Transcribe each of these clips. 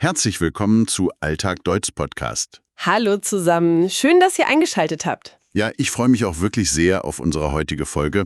Herzlich willkommen zu Alltag Deutsch Podcast. Hallo zusammen, schön, dass ihr eingeschaltet habt. Ja, ich freue mich auch wirklich sehr auf unsere heutige Folge.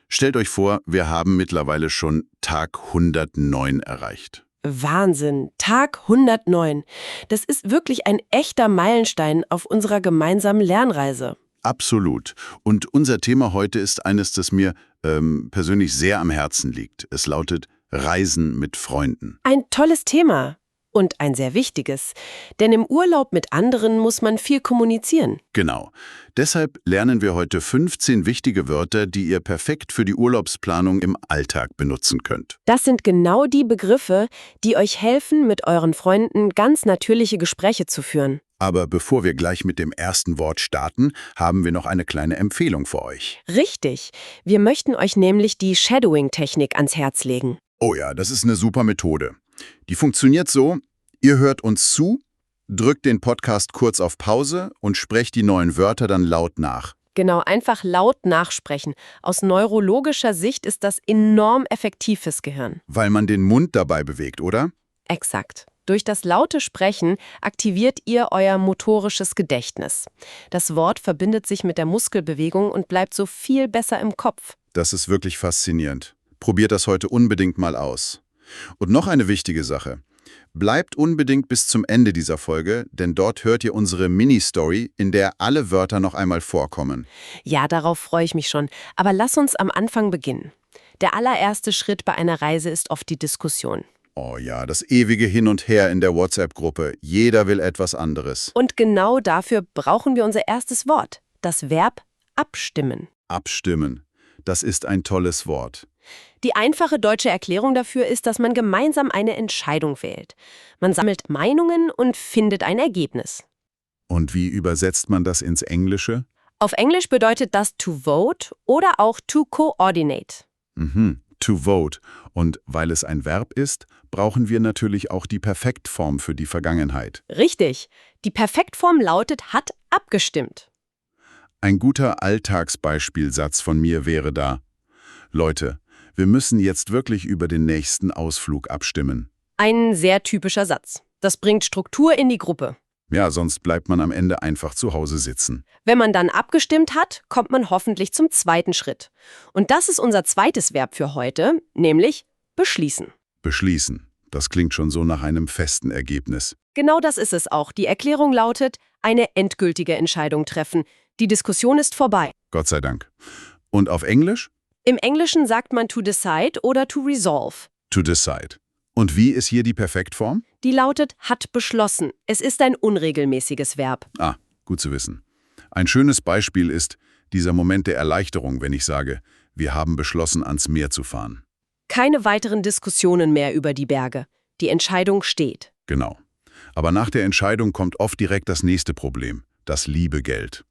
Stellt euch vor, wir haben mittlerweile schon Tag 109 erreicht. Wahnsinn, Tag 109. Das ist wirklich ein echter Meilenstein auf unserer gemeinsamen Lernreise. Absolut. Und unser Thema heute ist eines, das mir persönlich sehr am Herzen liegt. Es lautet Reisen mit Freunden. Ein tolles Thema. Und ein sehr wichtiges. Denn im Urlaub mit anderen muss man viel kommunizieren. Genau. Deshalb lernen wir heute 15 wichtige Wörter, die ihr perfekt für die Urlaubsplanung im Alltag benutzen könnt. Das sind genau die Begriffe, die euch helfen, mit euren Freunden ganz natürliche Gespräche zu führen. Aber bevor wir gleich mit dem ersten Wort starten, haben wir noch eine kleine Empfehlung für euch. Richtig. Wir möchten euch nämlich die Shadowing-Technik ans Herz legen. Oh ja, das ist eine super Methode. Die funktioniert so, ihr hört uns zu, drückt den Podcast kurz auf Pause und sprecht die neuen Wörter dann laut nach. Genau, einfach laut nachsprechen. Aus neurologischer Sicht ist das enorm effektiv fürs Gehirn. Weil man den Mund dabei bewegt, oder? Exakt. Durch das laute Sprechen aktiviert ihr euer motorisches Gedächtnis. Das Wort verbindet sich mit der Muskelbewegung und bleibt so viel besser im Kopf. Das ist wirklich faszinierend. Probiert das heute unbedingt mal aus. Und noch eine wichtige Sache. Bleibt unbedingt bis zum Ende dieser Folge, denn dort hört ihr unsere Mini-Story, in der alle Wörter noch einmal vorkommen. Ja, darauf freue ich mich schon. Aber lass uns am Anfang beginnen. Der allererste Schritt bei einer Reise ist oft die Diskussion. Oh ja, das ewige Hin und Her in der WhatsApp-Gruppe. Jeder will etwas anderes. Und genau dafür brauchen wir unser erstes Wort, das Verb abstimmen. Abstimmen. Das ist ein tolles Wort. Die einfache deutsche Erklärung dafür ist, dass man gemeinsam eine Entscheidung wählt. Man sammelt Meinungen und findet ein Ergebnis. Und wie übersetzt man das ins Englische? Auf Englisch bedeutet das to vote oder auch to coordinate. To vote. Und weil es ein Verb ist, brauchen wir natürlich auch die Perfektform für die Vergangenheit. Richtig. Die Perfektform lautet hat abgestimmt. Ein guter Alltagsbeispielsatz von mir wäre da: Leute, wir müssen jetzt wirklich über den nächsten Ausflug abstimmen. Ein sehr typischer Satz. Das bringt Struktur in die Gruppe. Ja, sonst bleibt man am Ende einfach zu Hause sitzen. Wenn man dann abgestimmt hat, kommt man hoffentlich zum zweiten Schritt. Und das ist unser zweites Verb für heute, nämlich beschließen. Beschließen. Das klingt schon so nach einem festen Ergebnis. Genau das ist es auch. Die Erklärung lautet, eine endgültige Entscheidung treffen. Die Diskussion ist vorbei. Gott sei Dank. Und auf Englisch? Im Englischen sagt man to decide oder to resolve. To decide. Und wie ist hier die Perfektform? Die lautet hat beschlossen. Es ist ein unregelmäßiges Verb. Ah, gut zu wissen. Ein schönes Beispiel ist dieser Moment der Erleichterung, wenn ich sage, wir haben beschlossen, ans Meer zu fahren. Keine weiteren Diskussionen mehr über die Berge. Die Entscheidung steht. Genau. Aber nach der Entscheidung kommt oft direkt das nächste Problem, das liebe Geld.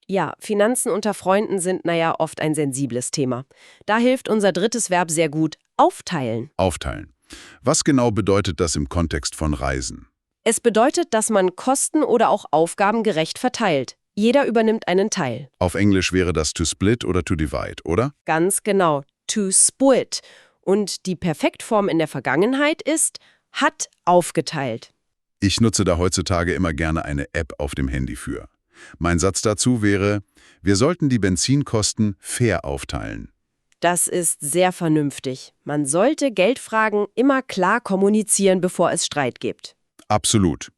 Ja, Finanzen unter Freunden sind oft ein sensibles Thema. Da hilft unser drittes Verb sehr gut, aufteilen. Aufteilen. Was genau bedeutet das im Kontext von Reisen? Es bedeutet, dass man Kosten oder auch Aufgaben gerecht verteilt. Jeder übernimmt einen Teil. Auf Englisch wäre das to split oder to divide, oder? Ganz genau, to split. Und die Perfektform in der Vergangenheit ist, hat aufgeteilt. Ich nutze da heutzutage immer gerne eine App auf dem Handy für. Mein Satz dazu wäre, wir sollten die Benzinkosten fair aufteilen. Das ist sehr vernünftig. Man sollte Geldfragen immer klar kommunizieren, bevor es Streit gibt. Absolut.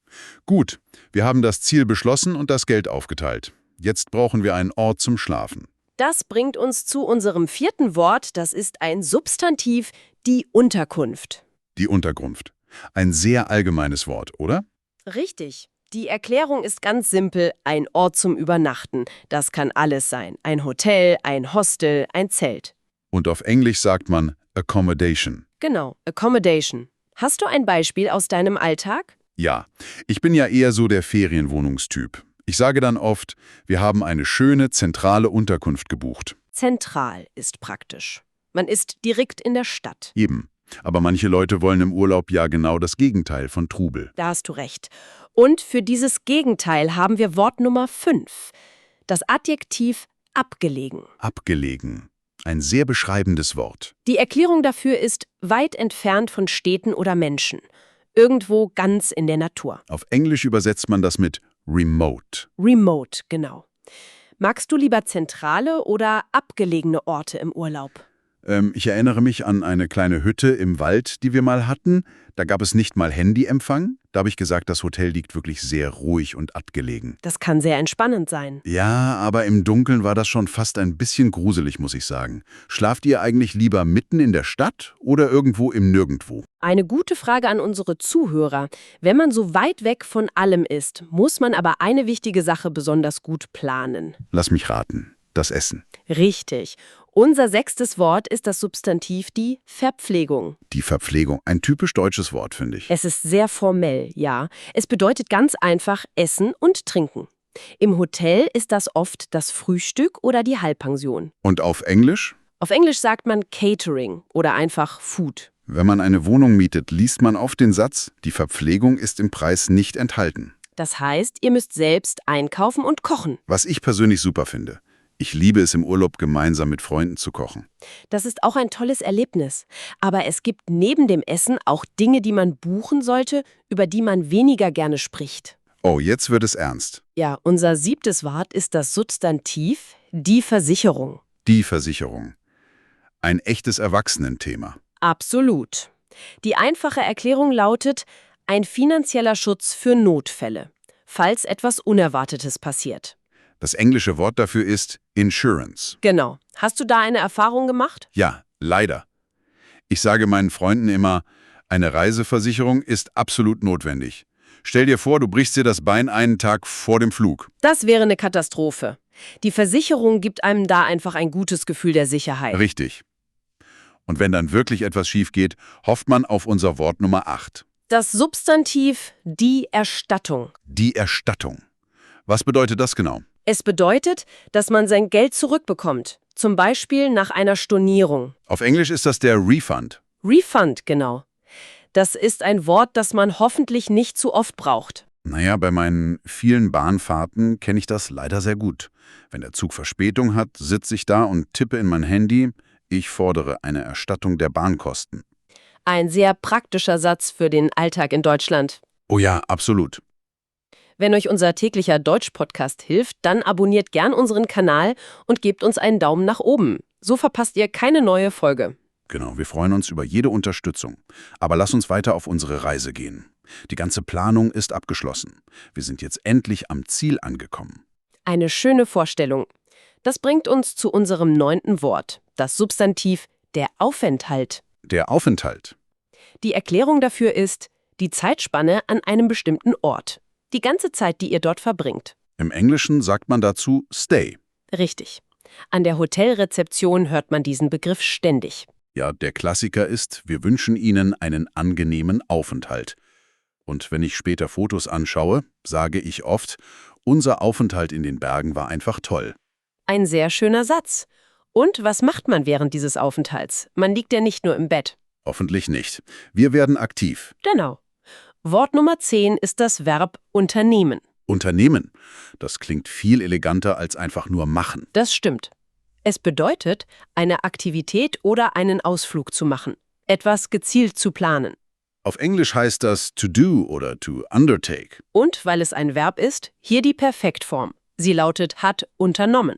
Gut, wir haben das Ziel beschlossen und das Geld aufgeteilt. Jetzt brauchen wir einen Ort zum Schlafen. Das bringt uns zu unserem vierten Wort, das ist ein Substantiv, die Unterkunft. Die Unterkunft. Ein sehr allgemeines Wort, oder? Richtig. Die Erklärung ist ganz simpel, ein Ort zum Übernachten. Das kann alles sein. Ein Hotel, ein Hostel, ein Zelt. Und auf Englisch sagt man Accommodation. Genau, Accommodation. Hast du ein Beispiel aus deinem Alltag? Ja, ich bin ja eher so der Ferienwohnungstyp. Ich sage dann oft, wir haben eine schöne, zentrale Unterkunft gebucht. Zentral ist praktisch. Man ist direkt in der Stadt. Eben. Aber manche Leute wollen im Urlaub ja genau das Gegenteil von Trubel. Da hast du recht. Und für dieses Gegenteil haben wir Wort Nummer 5. Das Adjektiv abgelegen. Abgelegen. Ein sehr beschreibendes Wort. Die Erklärung dafür ist weit entfernt von Städten oder Menschen. Irgendwo ganz in der Natur. Auf Englisch übersetzt man das mit remote. Remote, genau. Magst du lieber zentrale oder abgelegene Orte im Urlaub? Ich erinnere mich an eine kleine Hütte im Wald, die wir mal hatten. Da gab es nicht mal Handyempfang. Da habe ich gesagt, das Hotel liegt wirklich sehr ruhig und abgelegen. Das kann sehr entspannend sein. Ja, aber im Dunkeln war das schon fast ein bisschen gruselig, muss ich sagen. Schlaft ihr eigentlich lieber mitten in der Stadt oder irgendwo im Nirgendwo? Eine gute Frage an unsere Zuhörer. Wenn man so weit weg von allem ist, muss man aber eine wichtige Sache besonders gut planen. Lass mich raten. Das Essen. Richtig. Unser 6. Wort ist das Substantiv die Verpflegung. Die Verpflegung. Ein typisch deutsches Wort, finde ich. Es ist sehr formell, ja. Es bedeutet ganz einfach Essen und Trinken. Im Hotel ist das oft das Frühstück oder die Halbpension. Und auf Englisch? Auf Englisch sagt man Catering oder einfach Food. Wenn man eine Wohnung mietet, liest man oft den Satz, die Verpflegung ist im Preis nicht enthalten. Das heißt, ihr müsst selbst einkaufen und kochen. Was ich persönlich super finde. Ich liebe es im Urlaub, gemeinsam mit Freunden zu kochen. Das ist auch ein tolles Erlebnis. Aber es gibt neben dem Essen auch Dinge, die man buchen sollte, über die man weniger gerne spricht. Oh, jetzt wird es ernst. Ja, unser 7. Wort ist das Substantiv die Versicherung. Die Versicherung. Ein echtes Erwachsenenthema. Absolut. Die einfache Erklärung lautet, ein finanzieller Schutz für Notfälle, falls etwas Unerwartetes passiert. Das englische Wort dafür ist Insurance. Genau. Hast du da eine Erfahrung gemacht? Ja, leider. Ich sage meinen Freunden immer, eine Reiseversicherung ist absolut notwendig. Stell dir vor, du brichst dir das Bein einen Tag vor dem Flug. Das wäre eine Katastrophe. Die Versicherung gibt einem da einfach ein gutes Gefühl der Sicherheit. Richtig. Und wenn dann wirklich etwas schief geht, hofft man auf unser Wort Nummer 8. Das Substantiv die Erstattung. Die Erstattung. Was bedeutet das genau? Es bedeutet, dass man sein Geld zurückbekommt, zum Beispiel nach einer Stornierung. Auf Englisch ist das der Refund. Refund, genau. Das ist ein Wort, das man hoffentlich nicht zu oft braucht. Naja, bei meinen vielen Bahnfahrten kenne ich das leider sehr gut. Wenn der Zug Verspätung hat, sitze ich da und tippe in mein Handy, ich fordere eine Erstattung der Bahnkosten. Ein sehr praktischer Satz für den Alltag in Deutschland. Oh ja, absolut. Wenn euch unser täglicher Deutsch-Podcast hilft, dann abonniert gern unseren Kanal und gebt uns einen Daumen nach oben. So verpasst ihr keine neue Folge. Genau, wir freuen uns über jede Unterstützung. Aber lass uns weiter auf unsere Reise gehen. Die ganze Planung ist abgeschlossen. Wir sind jetzt endlich am Ziel angekommen. Eine schöne Vorstellung. Das bringt uns zu unserem 9. Wort, das Substantiv der Aufenthalt. Der Aufenthalt. Die Erklärung dafür ist die Zeitspanne an einem bestimmten Ort. Die ganze Zeit, die ihr dort verbringt. Im Englischen sagt man dazu stay. Richtig. An der Hotelrezeption hört man diesen Begriff ständig. Ja, der Klassiker ist, wir wünschen Ihnen einen angenehmen Aufenthalt. Und wenn ich später Fotos anschaue, sage ich oft, unser Aufenthalt in den Bergen war einfach toll. Ein sehr schöner Satz. Und was macht man während dieses Aufenthalts? Man liegt ja nicht nur im Bett. Hoffentlich nicht. Wir werden aktiv. Genau. Wort Nummer 10 ist das Verb unternehmen. Unternehmen. Das klingt viel eleganter als einfach nur machen. Das stimmt. Es bedeutet, eine Aktivität oder einen Ausflug zu machen. Etwas gezielt zu planen. Auf Englisch heißt das to do oder to undertake. Und weil es ein Verb ist, hier die Perfektform. Sie lautet hat unternommen.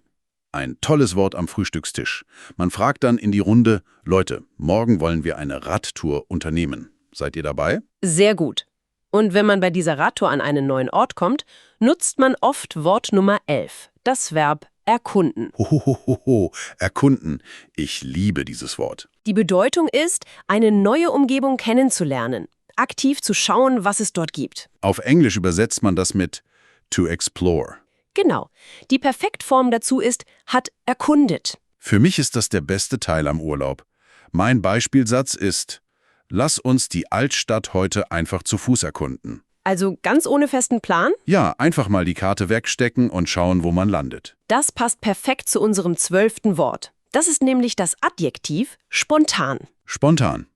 Ein tolles Wort am Frühstückstisch. Man fragt dann in die Runde, Leute, morgen wollen wir eine Radtour unternehmen. Seid ihr dabei? Sehr gut. Und wenn man bei dieser Radtour an einen neuen Ort kommt, nutzt man oft Wort Nummer 11, das Verb erkunden. Hohohoho, erkunden. Ich liebe dieses Wort. Die Bedeutung ist, eine neue Umgebung kennenzulernen, aktiv zu schauen, was es dort gibt. Auf Englisch übersetzt man das mit to explore. Genau. Die Perfektform dazu ist, hat erkundet. Für mich ist das der beste Teil am Urlaub. Mein Beispielsatz ist, lass uns die Altstadt heute einfach zu Fuß erkunden. Also ganz ohne festen Plan? Ja, einfach mal die Karte wegstecken und schauen, wo man landet. Das passt perfekt zu unserem 12. Wort. Das ist nämlich das Adjektiv spontan. Spontan.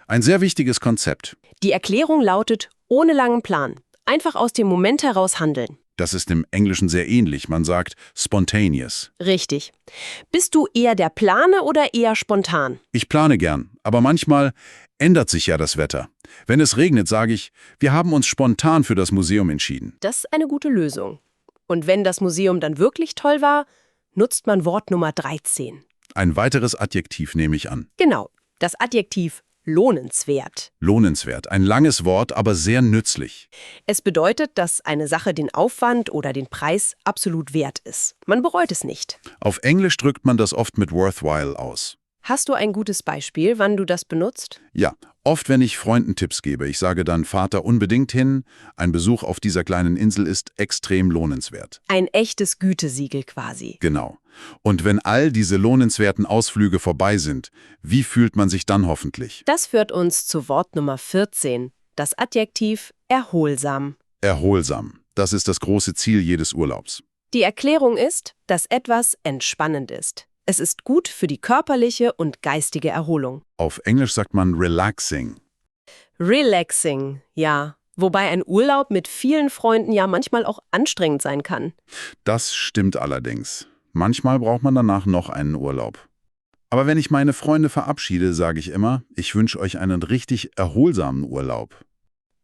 Ein sehr wichtiges Konzept. Die Erklärung lautet ohne langen Plan. Einfach aus dem Moment heraus handeln. Das ist im Englischen sehr ähnlich. Man sagt spontaneous. Richtig. Bist du eher der Planer oder eher spontan? Ich plane gern, aber manchmal ändert sich ja das Wetter. Wenn es regnet, sage ich, wir haben uns spontan für das Museum entschieden. Das ist eine gute Lösung. Und wenn das Museum dann wirklich toll war, nutzt man Wort Nummer 13. Ein weiteres Adjektiv nehme ich an. Genau, das Adjektiv lohnenswert. Lohnenswert. Ein langes Wort, aber sehr nützlich. Es bedeutet, dass eine Sache den Aufwand oder den Preis absolut wert ist. Man bereut es nicht. Auf Englisch drückt man das oft mit worthwhile aus. Hast du ein gutes Beispiel, wann du das benutzt? Ja, oft wenn ich Freunden Tipps gebe, ich sage dann, fahrt da unbedingt hin, ein Besuch auf dieser kleinen Insel ist extrem lohnenswert. Ein echtes Gütesiegel quasi. Genau. Und wenn all diese lohnenswerten Ausflüge vorbei sind, wie fühlt man sich dann hoffentlich? Das führt uns zu Wort Nummer 14, das Adjektiv erholsam. Erholsam. Das ist das große Ziel jedes Urlaubs. Die Erklärung ist, dass etwas entspannend ist. Es ist gut für die körperliche und geistige Erholung. Auf Englisch sagt man relaxing. Relaxing, ja. Wobei ein Urlaub mit vielen Freunden ja manchmal auch anstrengend sein kann. Das stimmt allerdings. Manchmal braucht man danach noch einen Urlaub. Aber wenn ich meine Freunde verabschiede, sage ich immer, ich wünsche euch einen richtig erholsamen Urlaub.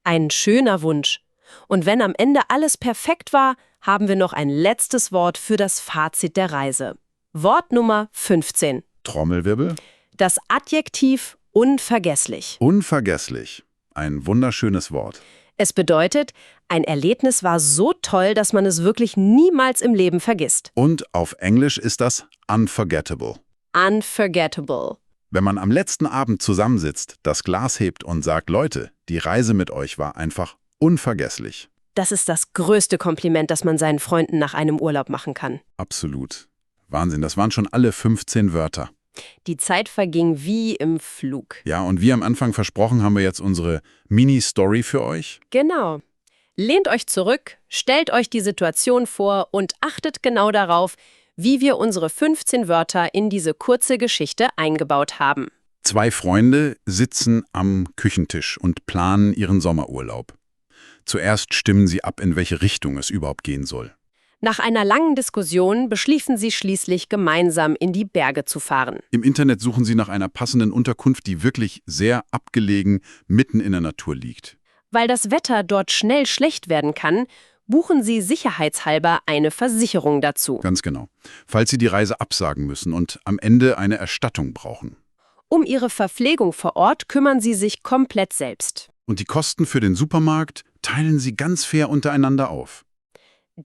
Ein schöner Wunsch. Und wenn am Ende alles perfekt war, haben wir noch ein letztes Wort für das Fazit der Reise. Wort Nummer 15. Trommelwirbel? Das Adjektiv unvergesslich. Unvergesslich. Ein wunderschönes Wort. Es bedeutet, ein Erlebnis war so toll, dass man es wirklich niemals im Leben vergisst. Und auf Englisch ist das unforgettable. Unforgettable. Wenn man am letzten Abend zusammensitzt, das Glas hebt und sagt, Leute, die Reise mit euch war einfach unvergesslich. Das ist das größte Kompliment, das man seinen Freunden nach einem Urlaub machen kann. Absolut. Wahnsinn, das waren schon alle 15 Wörter. Die Zeit verging wie im Flug. Ja, und wie am Anfang versprochen, haben wir jetzt unsere Mini-Story für euch. Genau. Lehnt euch zurück, stellt euch die Situation vor und achtet genau darauf, wie wir unsere 15 Wörter in diese kurze Geschichte eingebaut haben. 2 Freunde sitzen am Küchentisch und planen ihren Sommerurlaub. Zuerst stimmen sie ab, in welche Richtung es überhaupt gehen soll. Nach einer langen Diskussion beschließen sie schließlich, gemeinsam in die Berge zu fahren. Im Internet suchen sie nach einer passenden Unterkunft, die wirklich sehr abgelegen mitten in der Natur liegt. Weil das Wetter dort schnell schlecht werden kann, buchen sie sicherheitshalber eine Versicherung dazu. Ganz genau. Falls sie die Reise absagen müssen und am Ende eine Erstattung brauchen. Um ihre Verpflegung vor Ort kümmern sie sich komplett selbst. Und die Kosten für den Supermarkt teilen sie ganz fair untereinander auf.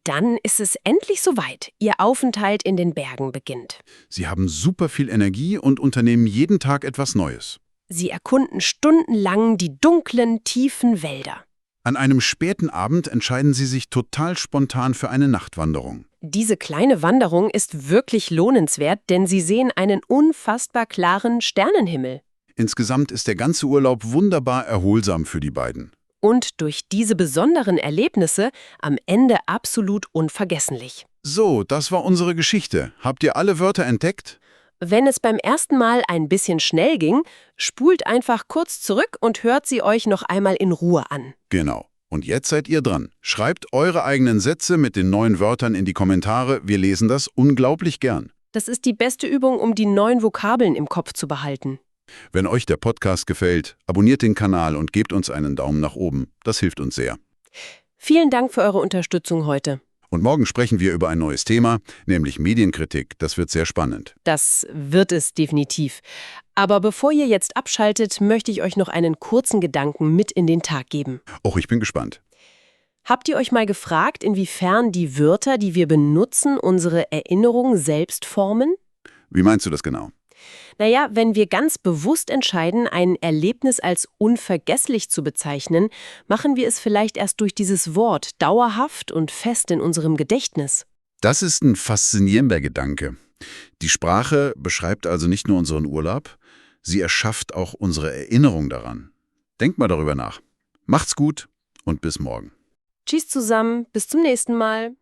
Dann ist es endlich soweit. Ihr Aufenthalt in den Bergen beginnt. Sie haben super viel Energie und unternehmen jeden Tag etwas Neues. Sie erkunden stundenlang die dunklen, tiefen Wälder. An einem späten Abend entscheiden sie sich total spontan für eine Nachtwanderung. Diese kleine Wanderung ist wirklich lohnenswert, denn sie sehen einen unfassbar klaren Sternenhimmel. Insgesamt ist der ganze Urlaub wunderbar erholsam für die beiden. Und durch diese besonderen Erlebnisse am Ende absolut unvergesslich. So, das war unsere Geschichte. Habt ihr alle Wörter entdeckt? Wenn es beim ersten Mal ein bisschen schnell ging, spult einfach kurz zurück und hört sie euch noch einmal in Ruhe an. Genau. Und jetzt seid ihr dran. Schreibt eure eigenen Sätze mit den neuen Wörtern in die Kommentare. Wir lesen das unglaublich gern. Das ist die beste Übung, um die neuen Vokabeln im Kopf zu behalten. Wenn euch der Podcast gefällt, abonniert den Kanal und gebt uns einen Daumen nach oben. Das hilft uns sehr. Vielen Dank für eure Unterstützung heute. Und morgen sprechen wir über ein neues Thema, nämlich Medienkritik. Das wird sehr spannend. Das wird es definitiv. Aber bevor ihr jetzt abschaltet, möchte ich euch noch einen kurzen Gedanken mit in den Tag geben. Och, ich bin gespannt. Habt ihr euch mal gefragt, inwiefern die Wörter, die wir benutzen, unsere Erinnerung selbst formen? Wie meinst du das genau? Naja, wenn wir ganz bewusst entscheiden, ein Erlebnis als unvergesslich zu bezeichnen, machen wir es vielleicht erst durch dieses Wort dauerhaft und fest in unserem Gedächtnis. Das ist ein faszinierender Gedanke. Die Sprache beschreibt also nicht nur unseren Urlaub, sie erschafft auch unsere Erinnerung daran. Denkt mal darüber nach. Macht's gut und bis morgen. Tschüss zusammen, bis zum nächsten Mal.